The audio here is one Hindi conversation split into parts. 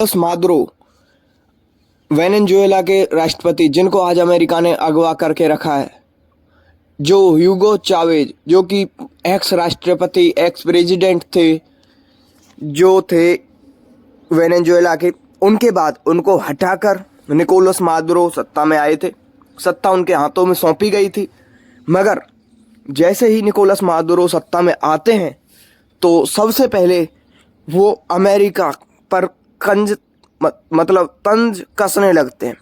निकोलस मादुरो वेनेजुएला के राष्ट्रपति जिनको आज अमेरिका ने अगवा करके रखा है, जो ह्यूगो चावेज जो कि एक्स राष्ट्रपति एक्स प्रेसिडेंट थे जो थे वेनेजुएला के, उनके बाद उनको हटाकर निकोलस मादुरो सत्ता में आए थे। सत्ता उनके हाथों में सौंपी गई थी, मगर जैसे ही निकोलस मादुरो सत्ता में आते हैं तो सबसे पहले वो अमेरिका पर तंज कसने लगते हैं।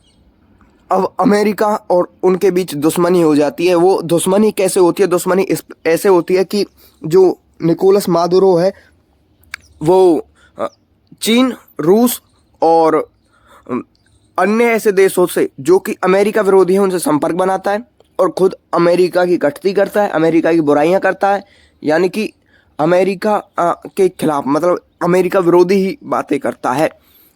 अब अमेरिका और उनके बीच दुश्मनी हो जाती है। वो दुश्मनी कैसे होती है? दुश्मनी ऐसे होती है कि जो निकोलस मादुरो है वो चीन, रूस और अन्य ऐसे देशों से जो कि अमेरिका विरोधी हैं उनसे संपर्क बनाता है और खुद अमेरिका की कटती करता है, अमेरिका की बुराइयां करता है, यानी कि अमेरिका के खिलाफ अमेरिका विरोधी ही बातें करता है।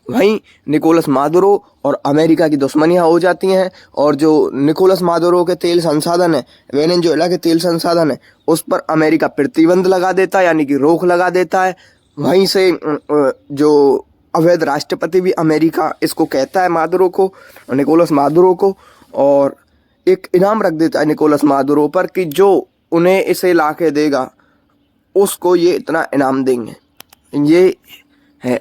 वहीं निकोलस मादुरो और अमेरिका की दुश्मनियां हो जाती हैं और जो निकोलस मादुरो के तेल संसाधन है, वेनेजुएला के तेल संसाधन है, उस पर अमेरिका प्रतिबंध लगा देता है, यानी कि रोक लगा देता है। वहीं से जो अवैध राष्ट्रपति भी अमेरिका इसको कहता है मादुरो को, निकोलस मादुरो को, और एक इनाम रख देता है निकोलस मादुरो पर कि जो उन्हें इसे ला के देगा उसको ये इतना इनाम देंगे। ये है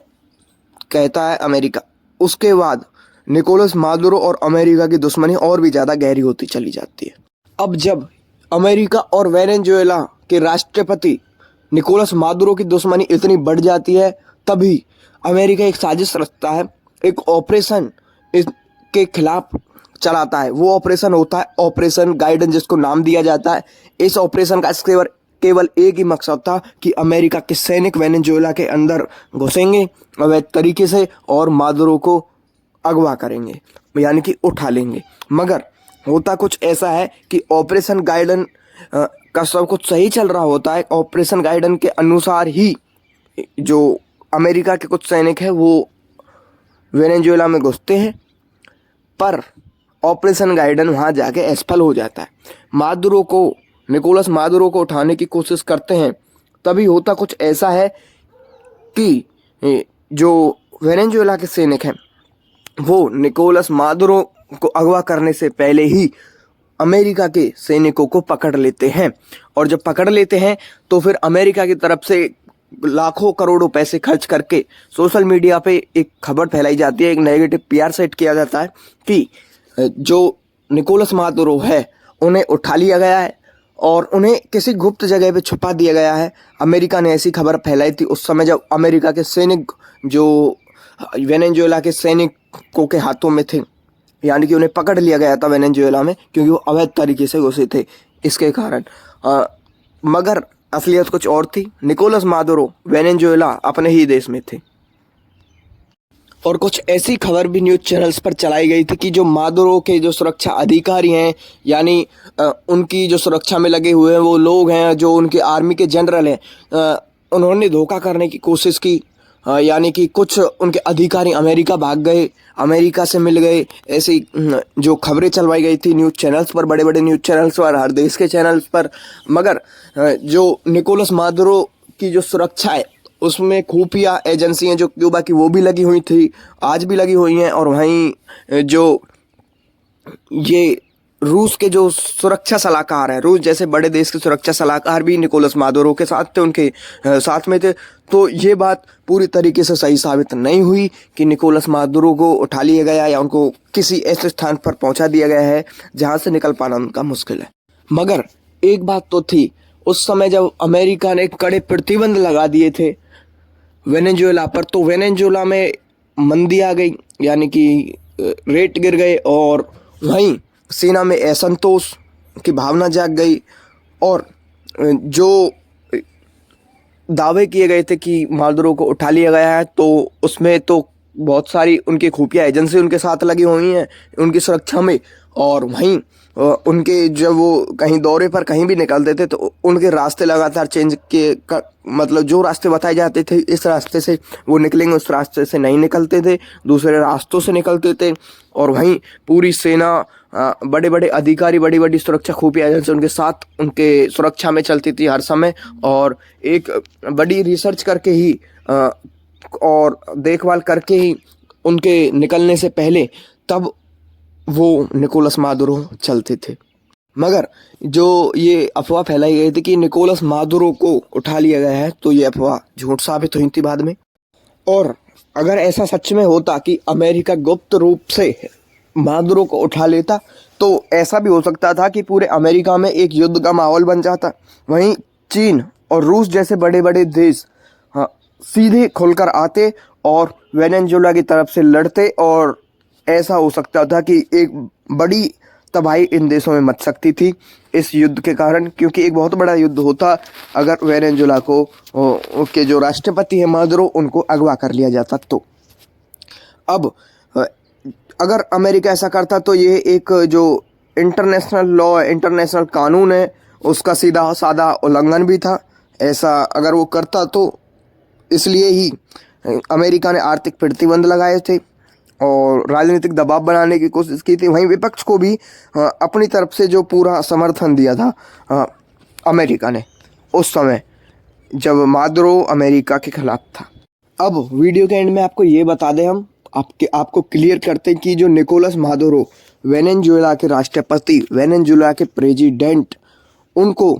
कहता है अमेरिका। उसके बाद निकोलस मादुरो और अमेरिका की दुश्मनी और भी ज़्यादा गहरी होती चली जाती है। अब जब अमेरिका और वेनेजुएला के राष्ट्रपति निकोलस मादुरो की दुश्मनी इतनी बढ़ जाती है, तभी अमेरिका एक साजिश रचता है, एक ऑपरेशन इसके खिलाफ चलाता है। वो ऑपरेशन होता है ऑपरेशन गाइडेंस, जिसको नाम दिया जाता है। इस ऑपरेशन का केवल एक ही मकसद था कि अमेरिका के सैनिक वेनेजुएला के अंदर घुसेंगे अवैध तरीके से और मादुरो को अगवा करेंगे, यानी कि उठा लेंगे। मगर होता कुछ ऐसा है कि ऑपरेशन गाइडन का सब कुछ सही चल रहा होता है। ऑपरेशन गाइडन के अनुसार ही जो अमेरिका के कुछ सैनिक हैं वो वेनेजुएला में घुसते हैं, पर ऑपरेशन गाइडन वहाँ जाके असफल हो जाता है। निकोलस मादुरो को उठाने की कोशिश करते हैं। तभी होता कुछ ऐसा है कि जो वेनेजुएला के सैनिक हैं वो निकोलस मादुरो को अगवा करने से पहले ही अमेरिका के सैनिकों को पकड़ लेते हैं। और जब पकड़ लेते हैं तो फिर अमेरिका की तरफ से लाखों करोड़ों पैसे खर्च करके सोशल मीडिया पे एक खबर फैलाई जाती है, एक नेगेटिव पीआर सेट किया जाता है कि जो निकोलस मादुरो है उन्हें उठा लिया गया है और उन्हें किसी गुप्त जगह पे छुपा दिया गया है। अमेरिका ने ऐसी खबर फैलाई थी उस समय जब अमेरिका के सैनिक जो वेनेजुएला के सैनिकों के हाथों में थे, यानी कि उन्हें पकड़ लिया गया था वेनेजुएला में, क्योंकि वो अवैध तरीके से घुसे थे इसके कारण। मगर असलियत कुछ और थी। निकोलस मादुरो वेनेजुएला अपने ही देश में थे। और कुछ ऐसी खबर भी न्यूज़ चैनल्स पर चलाई गई थी कि जो मादुरो के जो सुरक्षा अधिकारी हैं, यानी उनकी जो सुरक्षा में लगे हुए हैं वो लोग हैं, जो उनके आर्मी के जनरल हैं, उन्होंने धोखा करने की कोशिश की, यानी कि कुछ उनके अधिकारी अमेरिका भाग गए, अमेरिका से मिल गए। ऐसी जो खबरें चलवाई गई थी न्यूज़ चैनल्स पर, बड़े बड़े न्यूज़ चैनल्स पर, हर देश के चैनल्स पर। मगर जो निकोलस मादुरो की जो सुरक्षा है उसमें खुफिया एजेंसियां जो क्यूबा की वो भी लगी हुई थी, आज भी लगी हुई हैं। और वहीं जो ये रूस के जो सुरक्षा सलाहकार हैं, रूस जैसे बड़े देश के सुरक्षा सलाहकार भी निकोलस मादुरो के साथ थे, उनके साथ में थे। तो ये बात पूरी तरीके से सही साबित नहीं हुई कि निकोलस मादुरो को उठा लिया गया या उनको किसी ऐसे स्थान पर पहुंचा दिया गया है जहां से निकल पाना उनका मुश्किल है। मगर एक बात तो थी, उस समय जब अमेरिका ने कड़े प्रतिबंध लगा दिए थे वेनेजुएला पर, तो वेनेजुएला में मंदी आ गई, यानी कि रेट गिर गए और वहीं सेना में असंतोष की भावना जाग गई। और जो दावे किए गए थे कि मादुरो को उठा लिया गया है, तो उसमें तो बहुत सारी उनकी खुफिया एजेंसी उनके साथ लगी हुई हैं उनकी सुरक्षा में। और वहीं उनके जब वो कहीं दौरे पर कहीं भी निकलते थे तो उनके रास्ते लगातार चेंज जो रास्ते बताए जाते थे इस रास्ते से वो निकलेंगे, उस रास्ते से नहीं निकलते थे, दूसरे रास्तों से निकलते थे। और वहीं पूरी सेना, बड़े बड़े अधिकारी, बड़ी बड़ी सुरक्षा खुफिया एजेंसी उनके साथ उनके सुरक्षा में चलती थी हर समय। और एक बड़ी रिसर्च करके ही और देखभाल करके ही उनके निकलने से पहले तब वो निकोलस मादुरो चलते थे। मगर जो ये अफवाह फैलाई गई थी कि निकोलस मादुरो को उठा लिया गया है, तो ये अफवाह झूठ साबित हुई थी बाद में। और अगर ऐसा सच में होता कि अमेरिका गुप्त रूप से मादुरो को उठा लेता, तो ऐसा भी हो सकता था कि पूरे अमेरिका में एक युद्ध का माहौल बन जाता। वहीं चीन और रूस जैसे बड़े बड़े देश सीधे खुलकर आते और वेनेजुएला की तरफ से लड़ते, और ऐसा हो सकता था कि एक बड़ी तबाही इन देशों में मच सकती थी इस युद्ध के कारण, क्योंकि एक बहुत बड़ा युद्ध होता अगर वेनेजुएला को के जो राष्ट्रपति है मादुरो, उनको अगवा कर लिया जाता। तो अब अगर अमेरिका ऐसा करता तो ये एक जो इंटरनेशनल लॉ है, इंटरनेशनल कानून है, उसका सीधा साधा उल्लंघन भी था। ऐसा अगर वो करता तो इसलिए ही अमेरिका ने आर्थिक प्रतिबंध लगाए थे और राजनीतिक दबाव बनाने की कोशिश की थी। वहीं विपक्ष को भी अपनी तरफ से जो पूरा समर्थन दिया था अमेरिका ने उस समय जब मादुरो अमेरिका के खिलाफ था। अब वीडियो के एंड में आपको ये बता दें, हम आपको क्लियर करते हैं कि जो निकोलस मादुरो वेनेजुएला के राष्ट्रपति, वेनेजुएला के प्रेसिडेंट, उनको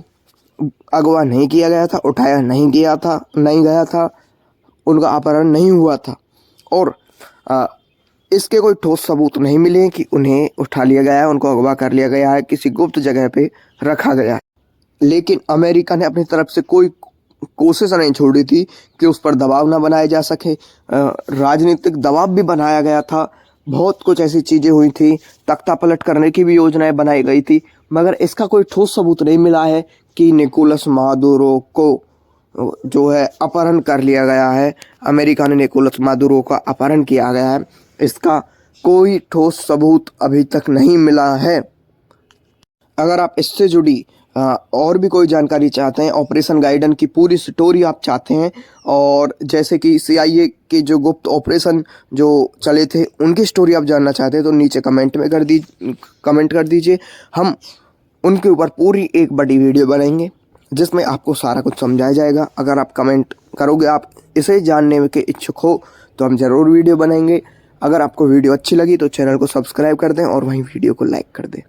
अगवा नहीं किया गया था, उठाया नहीं गया था, उनका अपहरण नहीं हुआ था और इसके कोई ठोस सबूत नहीं मिले कि उन्हें उठा लिया गया है, उनको अगवा कर लिया गया है, किसी गुप्त जगह पे रखा गया है। लेकिन अमेरिका ने अपनी तरफ से कोई कोशिश नहीं छोड़ी थी कि उस पर दबाव ना बनाया जा सके। राजनीतिक दबाव भी बनाया गया था, बहुत कुछ ऐसी चीज़ें हुई थी, तख्ता पलट करने की भी योजनाएं बनाई गई थी, मगर इसका कोई ठोस सबूत नहीं मिला है कि निकोलस मादुरो को जो है अपहरण कर लिया गया है, अमेरिका ने निकोलस मादुरो का अपहरण किया गया है, इसका कोई ठोस सबूत अभी तक नहीं मिला है। अगर आप इससे जुड़ी और भी कोई जानकारी चाहते हैं, ऑपरेशन गाइडेंस की पूरी स्टोरी आप चाहते हैं, और जैसे कि CIA के जो गुप्त ऑपरेशन जो चले थे उनकी स्टोरी आप जानना चाहते हैं, तो नीचे कमेंट कर दीजिए। हम उनके ऊपर पूरी एक बड़ी वीडियो बनाएंगे जिसमें आपको सारा कुछ समझाया जाएगा। अगर आप कमेंट करोगे, आप इसे जानने के इच्छुक हो, तो हम ज़रूर वीडियो बनाएंगे। अगर आपको वीडियो अच्छी लगी तो चैनल को सब्सक्राइब कर दें और वहीं वीडियो को लाइक कर दें।